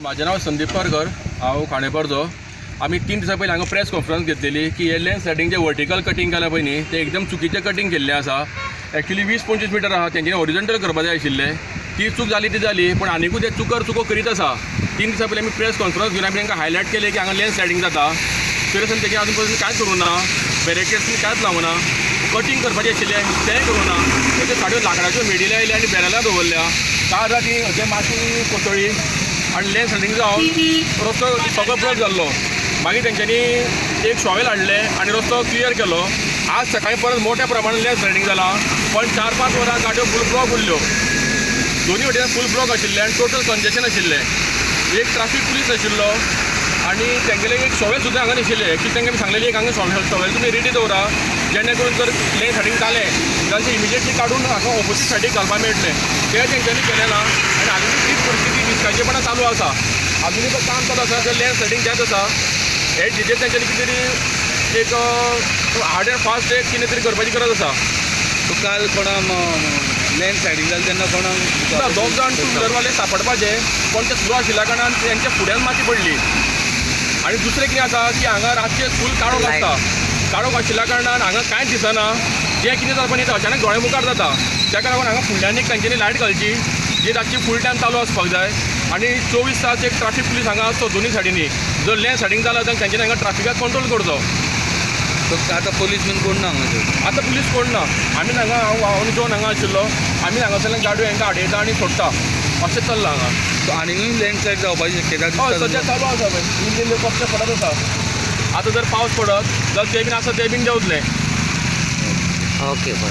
माझे नाव संदीप पारकर, हांव खांडेपारचो। आमी 3 दिसां पयलीं हांगा प्रेस कॉन्फरन्स घेतलेली की हे लेन स्लायडिंग जे वर्टिकल कटिंग केल्या पळय न्ही ते एकदम चुकीचें कटिंग केल्लें आसा। एक्चुअली 20-25 मिटर आहा तेंच्यांनी हॉरिझॉन्टल करपाक जाय आशिल्लें। ती चूक जाली ती जाली, पूण आनिकूय ते चुको करीत आसा। 3 दिसां पयलीं आमी प्रेस कॉन्फरन्स घेवन आमी तांकां हायलायट केलें की हांगा लेन स्लायडिंग जाता। तरी आसून तेजें आजून पर्यंत कांयच करूं ना, बॅरिकेड्स कांयच लावना, कटिंग करपाचें आशिल्लें तेंय करूं ना। तेज्यो साड्यो लांकडाच्यो मेडिल्यो आयल्या आनी बॅरलां दवरल्या। काय जाता ती अशें माती कोसळ्ळी आनी लेन स्लायडिंग जावन रस्तो सगळो ब्लॉक जाल्लो। मागीर तेंच्यांनी एक शॉवेल हाडलें आनी रस्तो क्लियर केलो। आज सकाळीं परत मोठ्या प्रमाणान लेन स्लायडिंग जालां, पण 4-5 वरां गाडयो फूल ब्लॉक उरल्यो। दोनी वटेन फूल ब्लॉक आशिल्ले आनी टोटल कंजेशन आशिल्लें। एक ट्राफीक पुलीस आशिल्लो आनी तेंगेले एक शॉवेल सुद्दां हांगा नाशिल्लें। एक्चुअली तांकां सांगलेली एक हांगा शॉवेल तुमी रेडी दवरा, जेणे करून जर लेन स्लायडिंग जालें जाल्यार ते इमिजिएटली काडून हांगा ऑपोजीट सायडीक घालपाक मेळटलें। तें तेंच्यांनी केलें ना आनी आजुनूय तीच परिस्थिती दिसकाचेपणां चालू आसा। आजुनूय तो काम चालू आसा, जर लेन स्लायडिंग जायत आसा हे हेजेर तेंच्यांनी कितें तरी एक हार्ड एंड फास्ट एक कितें तरी करपाची गरज आसा। तो काल कोणाक लेन स्लायडिंग जालें तेन्ना कोणाक 2 जाण टू व्हिलरवाले सांपडपाचे, पण ते सुरू आशिल्ल्या कारणान तेंच्या फुड्यान माती पडली। आनी दुसरें कितें आसा की हांगा रातचे फूल काळोख आसता। काळोख आशिल्ल्या कारणान हांगा कांयच दिसना, जें कितें जावपाक न्ही अचानक दोळे मुखार जाता। त्या लागून हांगा फुडल्यान एक तांच्यांनी लायट घालची जी रातची फूल टायम चालू आसपाक जाय। आनी 24 तास एक ट्राफीक पुलीस हांगा आसतो दोनूय सायडींनी। जर लेन स्लायडिंग जाल्यार तेंच्यांनी हांगा ट्राफिकाक कंट्रोल करचो। आतां पुलीस बीन कोण ना हांगा? आतां पुलीस कोण ना, आमी हांगा हांव जोन हांगा आशिल्लो, आमी हांगासरल्यान गाडयो हांकां हाडयता आनी सोडटा, अशें चल्लां हांगा। सो आनिकूय लँडस्लायड जावपाची शक्यता हय सद्या चालू आसा पळय, इल्ले पक्षे पडत आसा। आतां जर पावस पडत जाल्यार ते बीन आसा ते बीन देंवतले। ओके बरें।